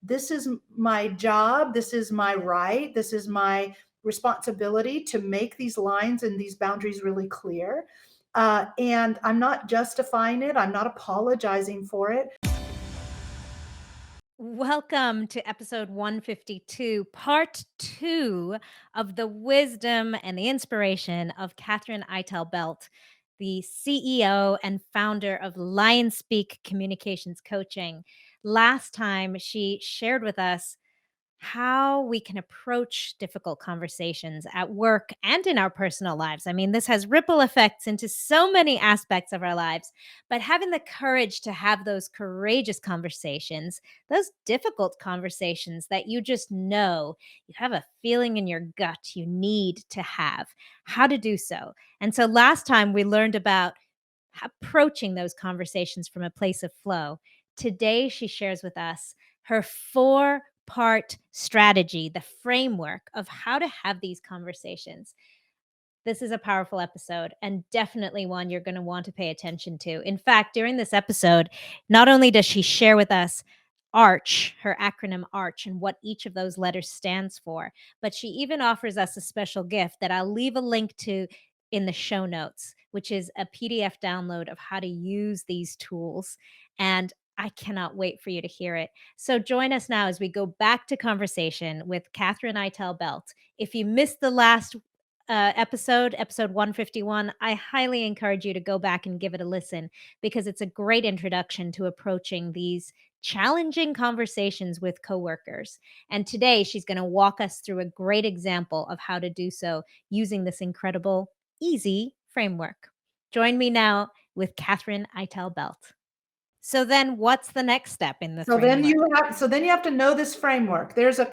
this is my job, this is my right, this is my responsibility to make these lines and these boundaries really clear. And I'm not justifying it. I'm not apologizing for it. Welcome to episode 152, part 2 of the wisdom and the inspiration of Katherine Eitel-Belt, the CEO and founder of LionSpeak Communications Coaching. Last time, she shared with us how we can approach difficult conversations at work and in our personal lives. I mean, this has ripple effects into so many aspects of our lives, but having the courage to have those courageous conversations, those difficult conversations that you just know, you have a feeling in your gut you need to have, how to do so. And so last time we learned about approaching those conversations from a place of flow. Today, she shares with us her 4-part strategy, the framework of how to have these conversations. This is a powerful episode and definitely one you're going to want to pay attention to. In fact, during this episode, not only does she share with us ARCH, her acronym ARCH, and what each of those letters stands for, but she even offers us a special gift that I'll leave a link to in the show notes, which is a PDF download of how to use these tools. And I cannot wait for you to hear it. So join us now as we go back to conversation with Katherine Eitel-Belt. If you missed the last episode 151, I highly encourage you to go back and give it a listen because it's a great introduction to approaching these challenging conversations with coworkers. And today she's going to walk us through a great example of how to do so using this incredible, easy framework. Join me now with Katherine Eitel-Belt. So then what's the next step in the framework? Then you have to know this framework. There's 2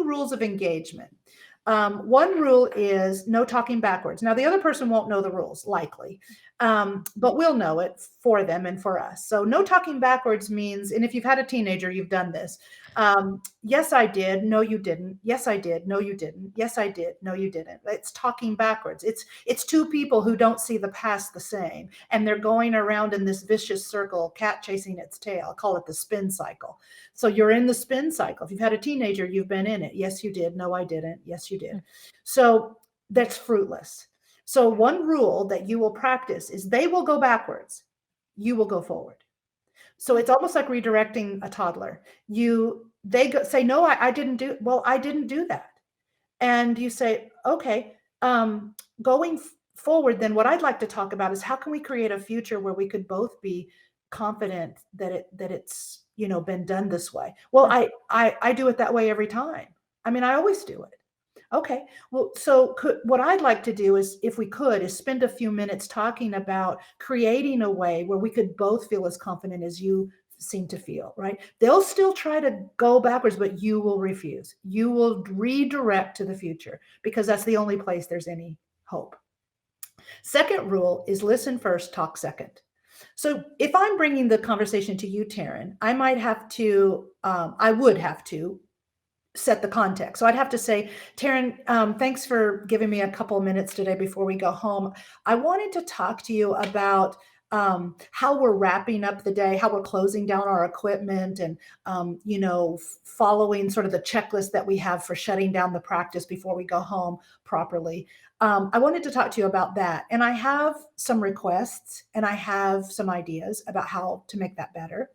rules of engagement. One rule is no talking backwards. Now, the other person won't know the rules, likely, but we'll know it for them and for us. So no talking backwards means, and if you've had a teenager, you've done this. Yes, I did. No, you didn't. Yes, I did. No, you didn't. Yes, I did. No, you didn't. It's talking backwards. It's 2 people who don't see the past the same, and they're going around in this vicious circle, cat chasing its tail. I call it the spin cycle. So you're in the spin cycle. If you've had a teenager, you've been in it. Yes, you did. No, I didn't. Yes, you did. So that's fruitless. So one rule that you will practice is they will go backwards. You will go forward. So it's almost like redirecting a toddler. Say, no, I didn't do, well, I didn't do that. And you say, okay, going forward, then what I'd like to talk about is how can we create a future where we could both be confident that it's, been done this way. Well, I do it that way every time. I mean, I always do it. Okay. Well, so what I'd like to do is, if we could, is spend a few minutes talking about creating a way where we could both feel as confident as you seem to feel, right? They'll still try to go backwards, but you will refuse. You will redirect to the future because that's the only place there's any hope. Second rule is listen first, talk second. So if I'm bringing the conversation to you, Tarryn, I would have to set the context. So I'd have to say, Tarryn, thanks for giving me a couple of minutes today before we go home. I wanted to talk to you about how we're wrapping up the day, how we're closing down our equipment and, following sort of the checklist that we have for shutting down the practice before we go home properly. I wanted to talk to you about that. And I have some requests and I have some ideas about how to make that better.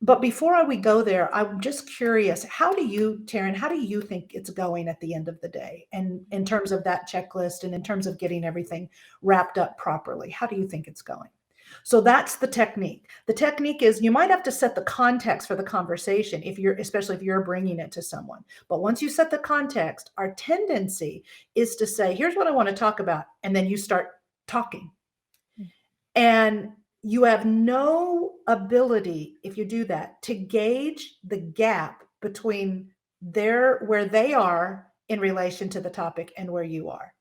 But before we go there, I'm just curious, Tarryn, how do you think it's going at the end of the day? And in terms of that checklist and in terms of getting everything wrapped up properly, how do you think it's going? So that's the technique. The technique is you might have to set the context for the conversation especially if you're bringing it to someone. But once you set the context, our tendency is to say, here's what I want to talk about. And then you start talking. And you have no ability, if you do that, to gauge the gap between where they are in relation to the topic and where you are.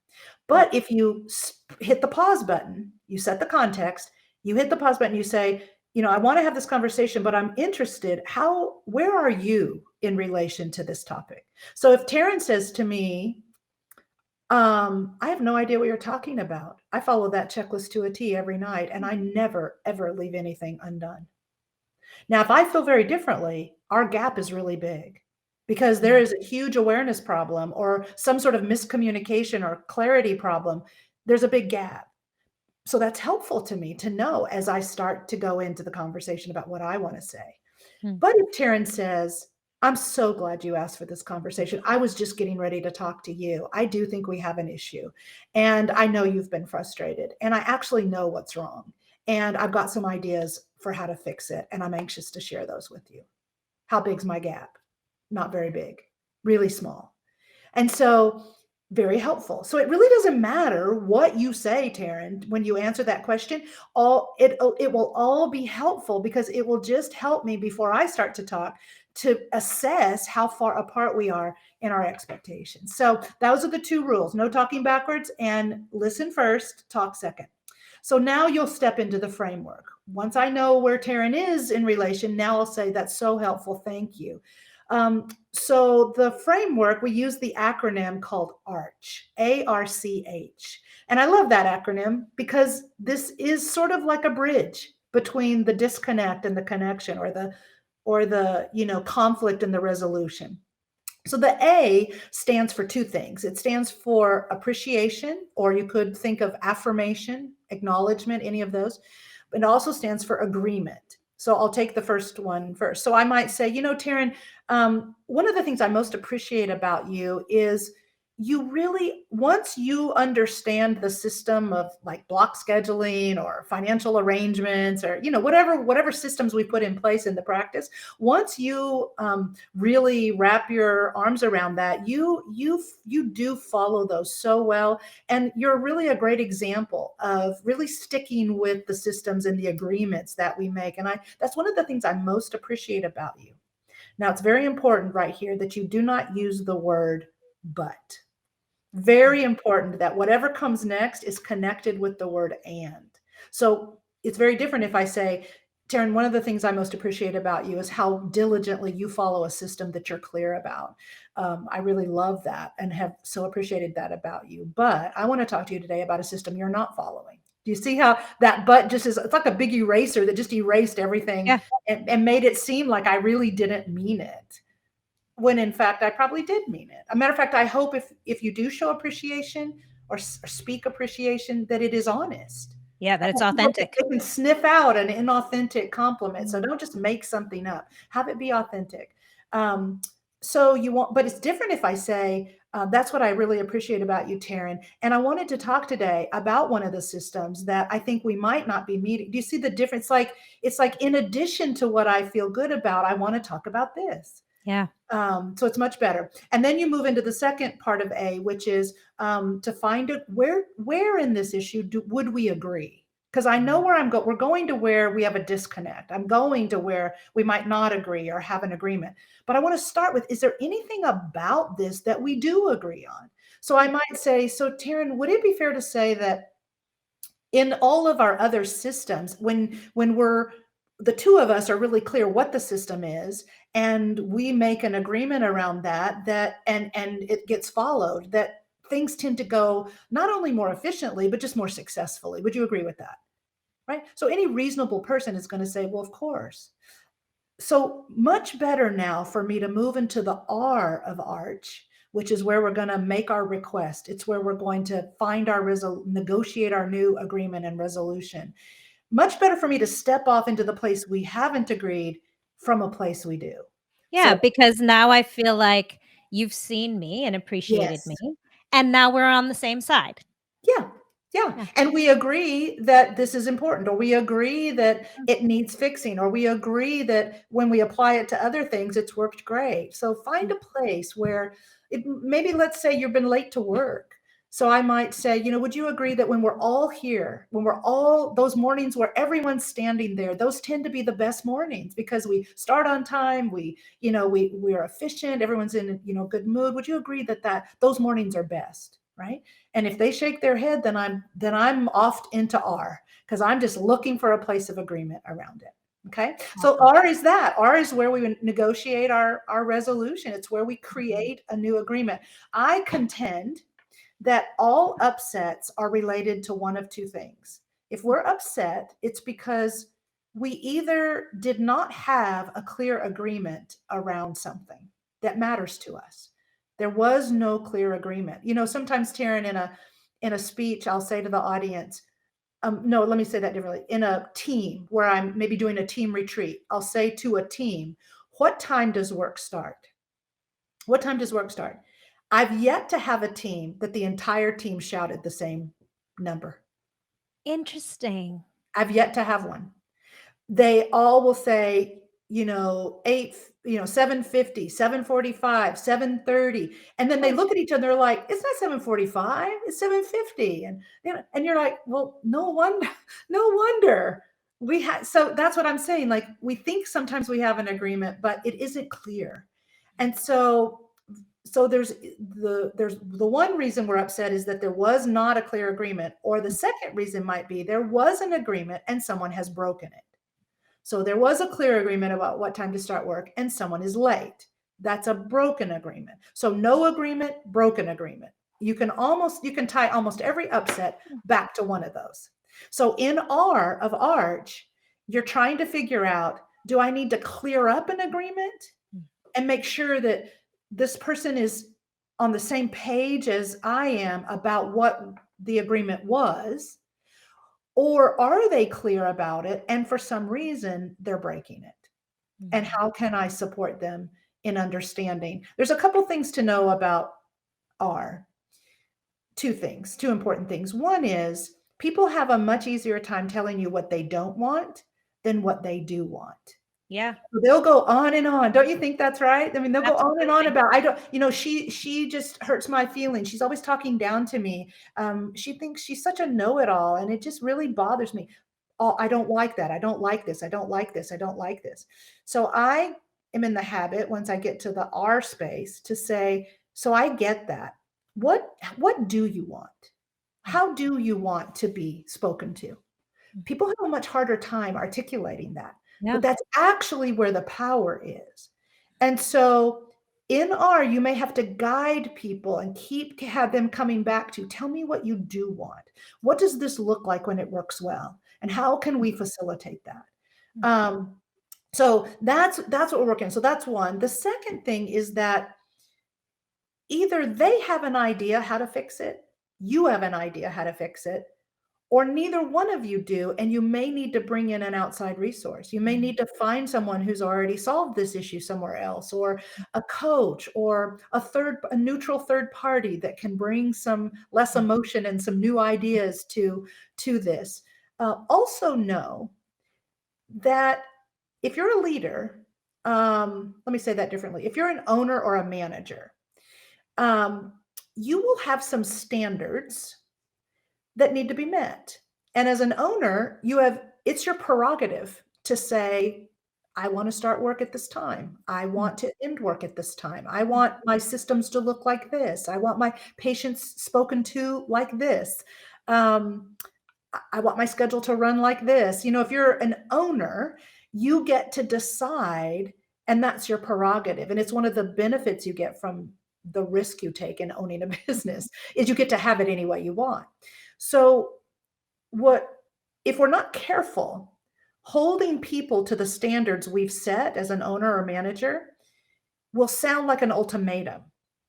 But if you hit the pause button, you set the context, you hit the pause button, you say, I want to have this conversation, but I'm interested. Where are you in relation to this topic? So if Tarryn says to me, I have no idea what you're talking about. I follow that checklist to a T every night, and I never, ever leave anything undone. Now, if I feel very differently, our gap is really big because there is a huge awareness problem or some sort of miscommunication or clarity problem. There's a big gap. So that's helpful to me to know as I start to go into the conversation about what I want to say. Mm. But if Tarryn says, I'm so glad you asked for this conversation. I was just getting ready to talk to you. I do think we have an issue. And I know you've been frustrated. And I actually know what's wrong. And I've got some ideas for how to fix it. And I'm anxious to share those with you. How big's my gap? Not very big, really small. And so very helpful. So it really doesn't matter what you say, Tarryn, when you answer that question. It will all be helpful because it will just help me before I start to talk to assess how far apart we are in our expectations. So those are the two rules: no talking backwards and listen first, talk second. So now you'll step into the framework. Once I know where Tarryn is in relation, now I'll say that's so helpful. Thank you. So the framework, we use the acronym called ARCH, ARCH. And I love that acronym because this is sort of like a bridge between the disconnect and the connection, or the conflict and the resolution. So the A stands for two things. It stands for appreciation, or you could think of affirmation, acknowledgement, any of those. It also stands for agreement. So I'll take the first one first. So I might say, Tarryn, one of the things I most appreciate about you is you really, once you understand the system of like block scheduling or financial arrangements, or whatever systems we put in place in the practice, once you really wrap your arms around that, you do follow those so well, and you're really a great example of really sticking with the systems and the agreements that we make. And that's one of the things I most appreciate about you. Now, it's very important right here that you do not use the word but. Very important that whatever comes next is connected with the word and. So it's very different if I say, Tarryn, one of the things I most appreciate about you is how diligently you follow a system that you're clear about. I really love that and have so appreciated that about you. But I want to talk to you today about a system you're not following. Do you see how that but just is? It's like a big eraser that just erased everything. Yeah. And made it seem like I really didn't mean it, when in fact I probably did mean it. A matter of fact, I hope if you do show appreciation or speak appreciation, that it is honest. Yeah, that it's authentic. They can sniff out an inauthentic compliment. So don't just make something up. Have it be authentic. So you want, but it's different if I say, that's what I really appreciate about you, Tarryn. And I wanted to talk today about one of the systems that I think we might not be meeting. Do you see the difference? It's like, in addition to what I feel good about, I want to talk about this. Yeah. So it's much better. And then you move into the second part of A, which is to find it where in this issue would we agree? Because I know where we're going to where we have a disconnect. I'm going to where we might not agree or have an agreement. But I want to start with, is there anything about this that we do agree on? So I might say, so Tarryn, would it be fair to say that in all of our other systems, when the two of us are really clear what the system is, and we make an agreement around that and it gets followed, that things tend to go not only more efficiently, but just more successfully. Would you agree with that? Right? So any reasonable person is going to say, well, of course. So much better now for me to move into the R of ARCH, which is where we're going to make our request. It's where we're going to find negotiate our new agreement and resolution. Much better for me to step off into the place we haven't agreed from a place we do. Yeah, So, because now I feel like you've seen me and appreciated yes. me, and now we're on the same side. Yeah. Yeah. And we agree that this is important, or we agree that it needs fixing, or we agree that when we apply it to other things, it's worked great. So find a place where maybe, let's say you've been late to work. So I might say, would you agree that when we're all here, those mornings where everyone's standing there, those tend to be the best mornings because we start on time, we're efficient, everyone's in, good mood. Would you agree that those mornings are best? Right? And if they shake their head, then I'm off into R, because I'm just looking for a place of agreement around it. Okay. So R is that. R is where we negotiate our resolution. It's where we create a new agreement. I contend that all upsets are related to one of two things. If we're upset, it's because we either did not have a clear agreement around something that matters to us. There was no clear agreement. Sometimes, Tarryn, in a speech, I'll say to the audience, no, let me say that differently. In a team where I'm maybe doing a team retreat, I'll say to a team, what time does work start? What time does work start? I've yet to have a team that the entire team shouted the same number. Interesting. I've yet to have one. They all will say, 7:50, 7:45, 7:30. And then they look at each other like, it's not 7:45, it's 7:50. And you're like, well, no wonder. So that's what I'm saying. Like, we think sometimes we have an agreement, but it isn't clear. And so there's the one reason we're upset is that there was not a clear agreement, or the second reason might be there was an agreement and someone has broken it. So there was a clear agreement about what time to start work and someone is late. That's a broken agreement. So no agreement, broken agreement. You can tie almost every upset back to one of those. So in R of Arch, you're trying to figure out, do I need to clear up an agreement and make sure that this person is on the same page as I am about what the agreement was? Or are they clear about it and for some reason they're breaking it? And how can I support them in understanding? There's a couple things to know about R. Two important things. One is people have a much easier time telling you what they don't want than what they do want. Yeah. They'll go on and on. Don't you think that's right? I mean, they'll go on and on about, she just hurts my feelings. She's always talking down to me. She thinks she's such a know-it-all and it just really bothers me. Oh, I don't like that. I don't like this. I don't like this. I don't like this. So I am in the habit, once I get to the R space, to say, so I get that. What do you want? How do you want to be spoken to? People have a much harder time articulating that. Yeah. But that's actually where the power is. And so in R, you may have to guide people and have them coming back to, tell me what you do want. What does this look like when it works well? And how can we facilitate that? So that's what we're working on. So that's one. The second thing is that either they have an idea how to fix it, you have an idea how to fix it, or neither one of you do, and you may need to bring in an outside resource. You may need to find someone who's already solved this issue somewhere else, or a coach, or a neutral third party that can bring some less emotion and some new ideas to this. Also know that if you're a leader, let me say that differently. If you're an owner or a manager, you will have some standards that need to be met. And as an owner, it's your prerogative to say, I want to start work at this time. I want to end work at this time. I want my systems to look like this. I want my patients spoken to like this. I want my schedule to run like this. If you're an owner, you get to decide, and that's your prerogative. And it's one of the benefits you get from the risk you take in owning a business is you get to have it any way you want. So if we're not careful, holding people to the standards we've set as an owner or manager will sound like an ultimatum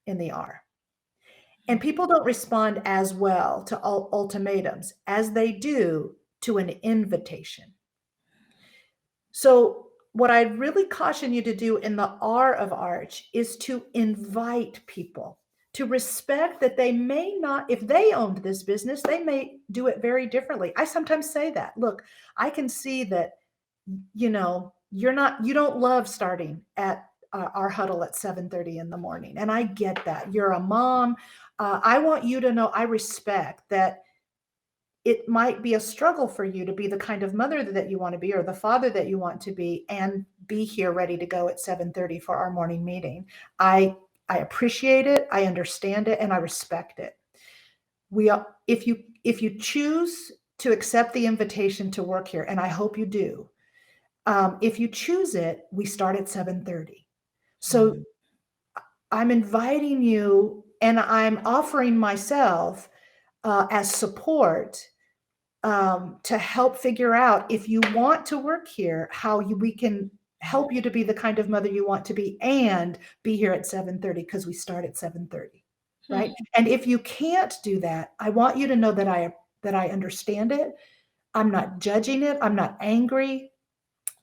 in the R. And people don't respond as well to ultimatums as they do to an invitation. So what I really caution you to do in the R of Arch is to invite people, to respect that they may not, if they owned this business, they may do it very differently. I sometimes say that, look, I can see that, you don't love starting at our huddle at 7:30 in the morning. And I get that. You're a mom. I want you to know, I respect that it might be a struggle for you to be the kind of mother that you want to be, or the father that you want to be, and be here ready to go at 7:30 for our morning meeting. I appreciate it. I understand it, and I respect it. If you choose to accept the invitation to work here, and I hope you do, if you choose it, we start at 7:30. So I'm inviting you, and I'm offering myself as support to help figure out if you want to work here, we can help you to be the kind of mother you want to be and be here at 7:30 because we start at 7:30, right? And if you can't do that, I want you to know that I understand it. I'm not judging it. I'm not angry.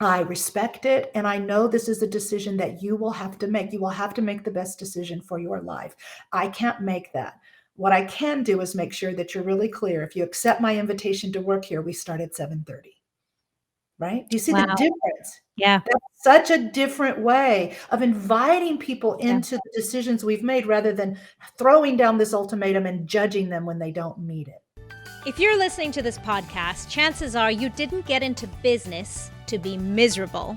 I respect it. And I know this is a decision that you will have to make. You will have to make the best decision for your life. I can't make that. What I can do is make sure that you're really clear. If you accept my invitation to work here, we start at 7:30. Right? Do you see the Wow. difference? Yeah. That's such a different way of inviting people into the decisions we've made rather than throwing down this ultimatum and judging them when they don't meet it. If you're listening to this podcast, chances are you didn't get into business to be miserable.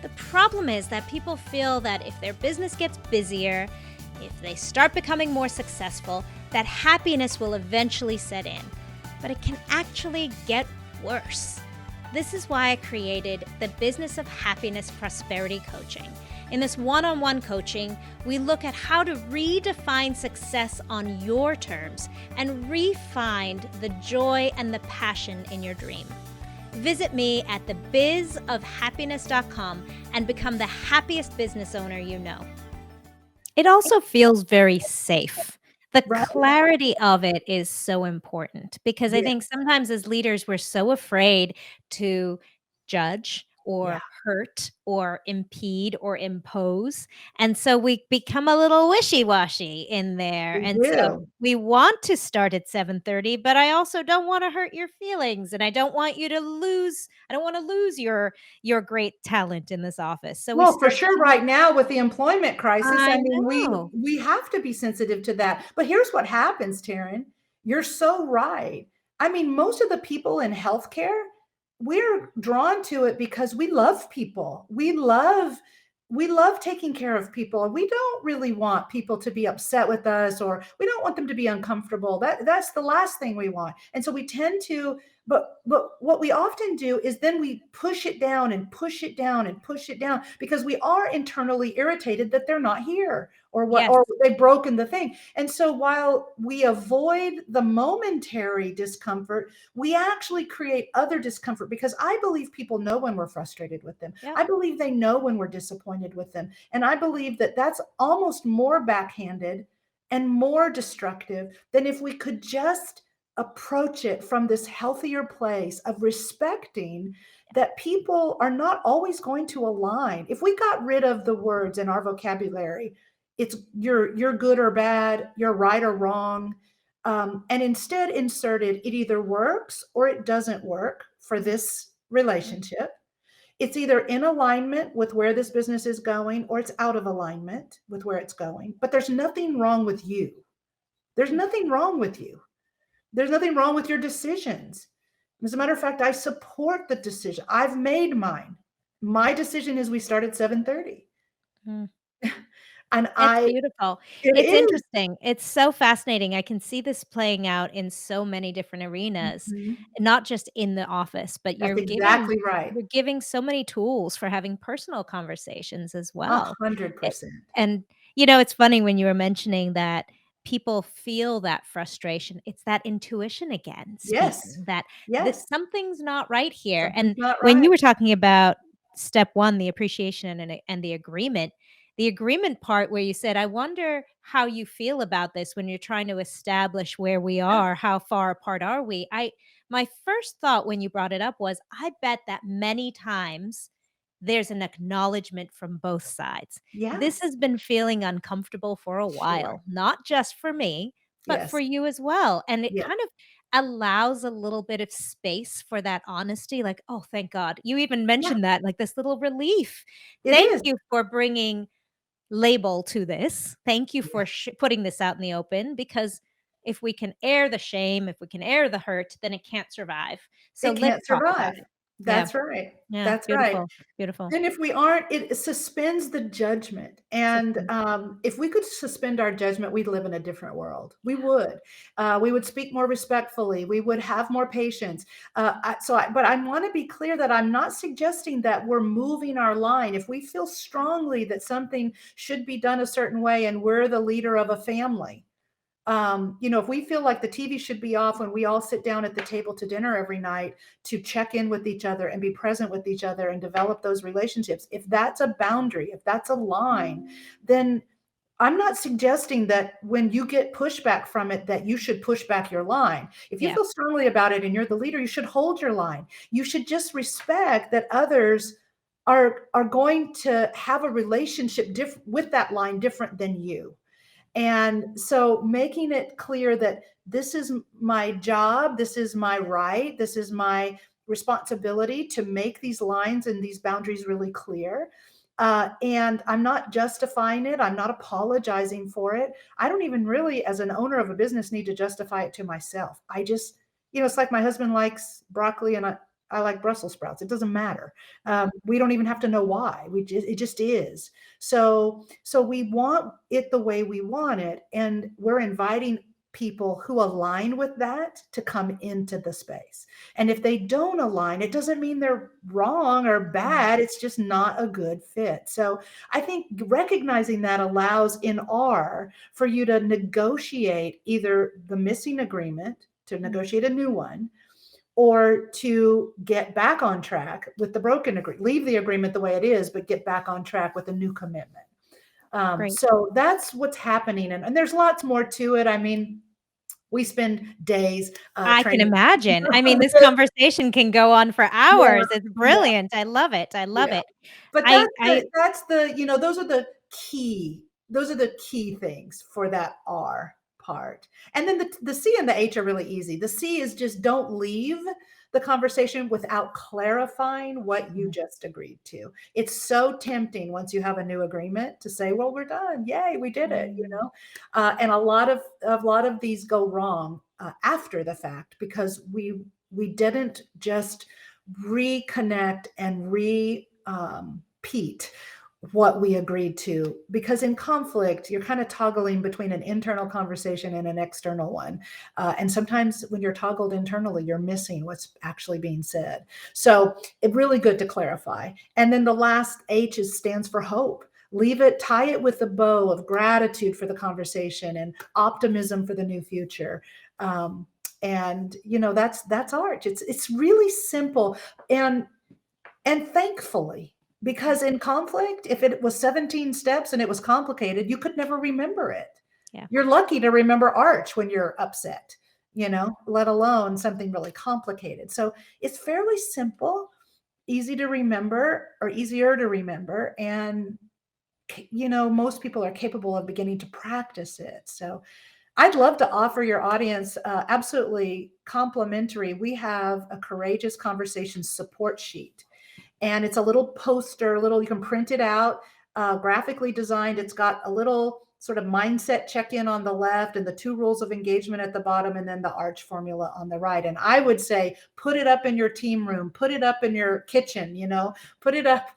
The problem is that people feel that if their business gets busier, if they start becoming more successful, that happiness will eventually set in. But it can actually get worse. This is why I created the Business of Happiness Prosperity Coaching. In this one-on-one coaching, we look at how to redefine success on your terms and re-find the joy and the passion in your dream. Visit me at thebizofhappiness.com and become the happiest business owner you know. It also feels very safe. The clarity of it is so important because I think sometimes as leaders, we're so afraid to judge or hurt or impede or impose. And so we become a little wishy-washy in there. And so we want to start at 7:30, but I also don't want to hurt your feelings. And I don't want you to lose, I don't want to lose your great talent in this office. So well, for sure right now with the employment crisis, I mean, know. we have to be sensitive to that. But here's what happens, Tarryn. You're so right. I mean, most of the people in healthcare, we're drawn to it because we love people. We love taking care of people. And we don't really want people to be upset with us, or we don't want them to be uncomfortable. That's the last thing we want. And so we tend to, but what we often do is then we push it down and push it down and push it down because we are internally irritated that they're not here or what, or they've broken the thing. And so while we avoid the momentary discomfort, we actually create other discomfort because I believe people know when we're frustrated with them. I believe they know when we're disappointed with them. And I believe that that's almost more backhanded and more destructive than if we could just approach it from this healthier place of respecting that people are not always going to align. If we got rid of the words in our vocabulary, it's you're good or bad, you're right or wrong, and instead inserted it either works or it doesn't work for this relationship. It's either in alignment with where this business is going or it's out of alignment with where it's going. But there's nothing wrong with you. There's nothing wrong with you. There's nothing wrong with your decisions. As a matter of fact, I support the decision. I've made mine. My decision is we start at 7:30. And It's beautiful. It's interesting. It's so fascinating. I can see this playing out in so many different arenas, not just in the office, but That's exactly right. you're giving so many tools for having personal conversations as well. 100%. And you know, it's funny when you were mentioning that people feel that frustration. It's that intuition again speaking that something's not right here. Something's not When you right. were talking about step 1, the appreciation and the agreement part where you said, I wonder how you feel about this when you're trying to establish where we are, how far apart are we? My first thought when you brought it up was, I bet that many times there's an acknowledgement from both sides. This has been feeling uncomfortable for a while, not just for me, but for you as well. And it kind of allows a little bit of space for that honesty. Like, oh, thank God. You even mentioned that, like this little relief. Thank you for bringing label to this. Thank you for putting this out in the open, because if we can air the shame, if we can air the hurt, then it can't survive. So It let's can't talk about survive. it. That's right. Yeah. That's right. Beautiful. Beautiful. And if we aren't, it suspends the judgment. And if we could suspend our judgment, we'd live in a different world. We would. We would speak more respectfully. We would have more patience. But I want to be clear that I'm not suggesting that we're moving our line. If we feel strongly that something should be done a certain way and we're the leader of a family, If we feel like the TV should be off when we all sit down at the table to dinner every night to check in with each other and be present with each other and develop those relationships, if that's a boundary, if that's a line, then I'm not suggesting that when you get pushback from it, that you should push back your line. If you Yeah. feel strongly about it and you're the leader, you should hold your line. You should just respect that others are going to have a relationship with that line different than you. And so making it clear that this is my job, this is my right, this is my responsibility to make these lines and these boundaries really clear. And I'm not justifying it. I'm not apologizing for it. I don't even really, as an owner of a business, need to justify it to myself. I just, it's like my husband likes broccoli and I like Brussels sprouts. It doesn't matter. We don't even have to know why. It just is. So we want it the way we want it, and we're inviting people who align with that to come into the space. And if they don't align, it doesn't mean they're wrong or bad. It's just not a good fit. So I think recognizing that allows in R for you to negotiate either the missing agreement, to negotiate a new one, or to get back on track with the broken agreement. Leave the agreement the way it is, but get back on track with a new commitment. Great. So that's what's happening. And there's lots more to it. I mean, we spend days I can training. imagine. I mean, this conversation can go on for hours. It's Yeah. brilliant. I love it. I love Yeah. it. But I that's the, those are the key things for that R part. And then the C and the H are really easy. The C is just don't leave the conversation without clarifying what you just agreed to. It's so tempting once you have a new agreement to say, well, we're done. Yay, we did it, and a lot of these go wrong after the fact because we didn't just reconnect and repeat what we agreed to, because in conflict you're kind of toggling between an internal conversation and an external one, and sometimes when you're toggled internally you're missing what's actually being said. So it's really good to clarify. And then the last H stands for hope. Tie it with a bow of gratitude for the conversation and optimism for the new future. And that's art. It's really simple. And thankfully, because in conflict, if it was 17 steps and it was complicated, you could never remember it. Yeah. You're lucky to remember arch when you're upset, let alone something really complicated. So it's fairly simple, easy to remember, or easier to remember. And, most people are capable of beginning to practice it. So I'd love to offer your audience absolutely complimentary. We have a Courageous Conversations support sheet. And it's a little poster, you can print it out, graphically designed. It's got a little sort of mindset check-in on the left and the 2 rules of engagement at the bottom, and then the arch formula on the right. And I would say, put it up in your team room, put it up in your kitchen, put it up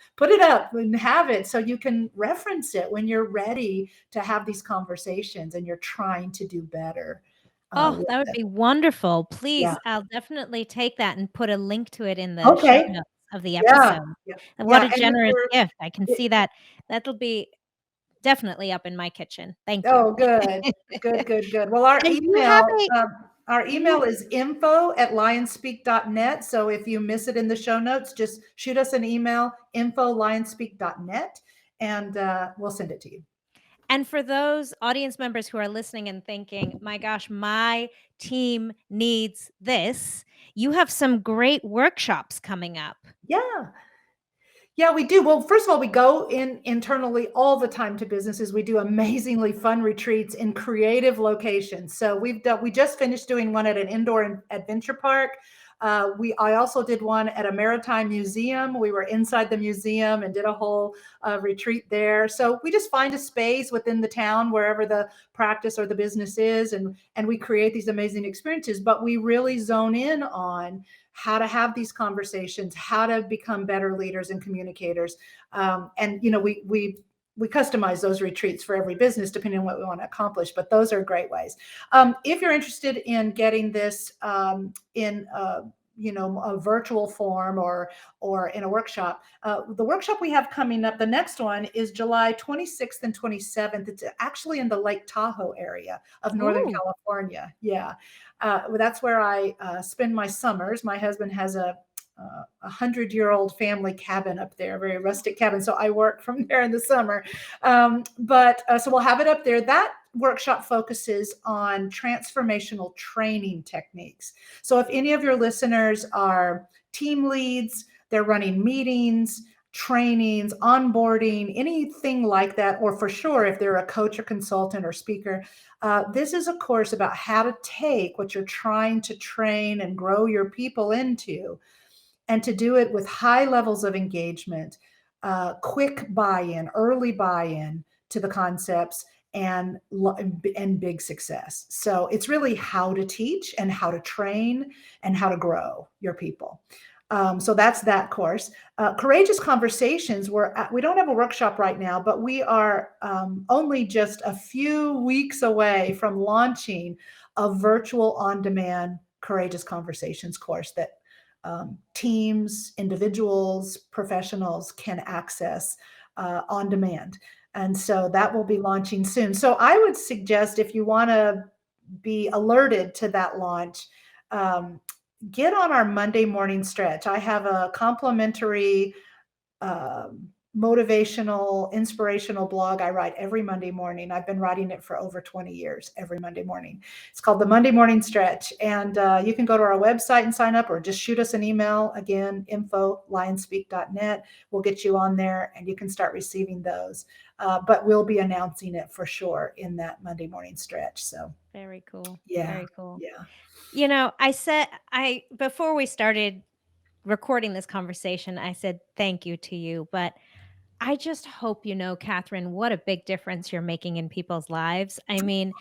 and have it so you can reference it when you're ready to have these conversations and you're trying to do better. Oh, that would be wonderful. Please, Yeah. I'll definitely take that and put a link to it in the show Okay. notes of the Yeah. episode. Yeah. And what Yeah. a And generous gift. I can see that. That'll be definitely up in my kitchen. Thank you. Oh, good. Good. Well, our And you have email is info@lionspeak.net. So if you miss it in the show notes, just shoot us an email, info@lionspeak.net, and we'll send it to you. And for those audience members who are listening and thinking, my gosh, my team needs this, you have some great workshops coming up. Yeah, we do. Well, first of all, we go internally all the time to businesses. We do amazingly fun retreats in creative locations. So we just finished doing one at an indoor adventure park. I also did one at a maritime museum. We were inside the museum and did a whole retreat there. So we just find a space within the town, wherever the practice or the business is, and we create these amazing experiences. But we really zone in on how to have these conversations, how to become better leaders and communicators. And we customize those retreats for every business depending on what we want to accomplish, but those are great ways. If you're interested in getting this in a virtual form or in a workshop. The workshop we have coming up, the next one is July 26th and 27th. It's actually in the Lake Tahoe area of Northern Ooh. California. Yeah. That's where I spend my summers. My husband has a 100-year-old family cabin up there, a very rustic cabin. So I work from there in the summer. So we'll have it up there. That workshop focuses on transformational training techniques. So if any of your listeners are team leads, they're running meetings, trainings, onboarding, anything like that, or for sure, if they're a coach or consultant or speaker, this is a course about how to take what you're trying to train and grow your people into, and to do it with high levels of engagement, quick buy-in, early buy-in to the concepts, and big success. So it's really how to teach and how to train and how to grow your people. So that's that course. Courageous Conversations, we don't have a workshop right now, but we are only just a few weeks away from launching a virtual on-demand Courageous Conversations course that teams, individuals, professionals can access on demand. And so that will be launching soon. So I would suggest, if you want to be alerted to that launch, get on our Monday morning stretch. I have a complimentary motivational, inspirational blog I write every Monday morning. I've been writing it for over 20 years, every Monday morning. It's called the Monday Morning Stretch. And you can go to our website and sign up, or just shoot us an email. Again, info@lionspeak.net. We'll get you on there and you can start receiving those. But we'll be announcing it for sure in that Monday morning stretch. So Very cool. yeah. Very cool. Yeah. Before we started recording this conversation, I said thank you to you, but I just hope you know, Katherine, what a big difference you're making in people's lives. I mean,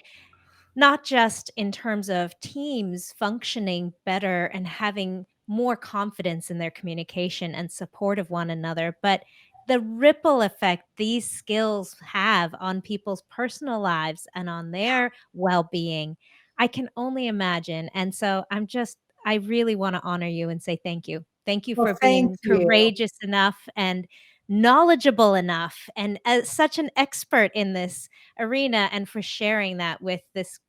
not just in terms of teams functioning better and having more confidence in their communication and support of one another, but the ripple effect these skills have on people's personal lives and on their well-being. I can only imagine. And so I really want to honor you and say thank you. Thank you Well, for thank being you. courageous enough and knowledgeable enough and such an expert in this arena, and for sharing that with this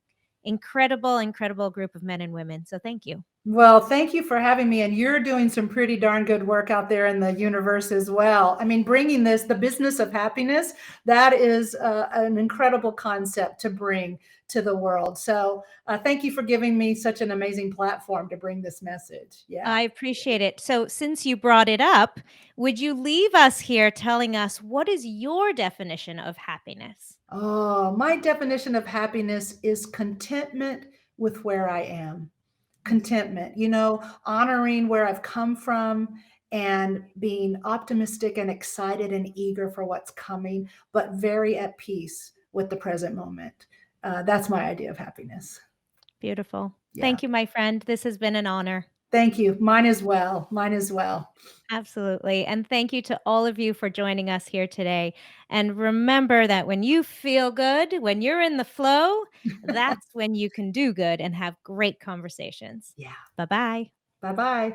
incredible, incredible group of men and women. So thank you. Well, thank you for having me. And you're doing some pretty darn good work out there in the universe as well. I mean, bringing the business of happiness, that is an incredible concept to bring to the world. So thank you for giving me such an amazing platform to bring this message. Yeah. I appreciate it. So since you brought it up, would you leave us here telling us, what is your definition of happiness? Oh, my definition of happiness is contentment with where I am. Contentment, honoring where I've come from and being optimistic and excited and eager for what's coming, but very at peace with the present moment. That's my idea of happiness. Beautiful. Yeah. Thank you, my friend. This has been an honor. Thank you. Mine as well. Mine as well. Absolutely. And thank you to all of you for joining us here today. And remember that when you feel good, when you're in the flow, that's when you can do good and have great conversations. Yeah. Bye-bye. Bye-bye.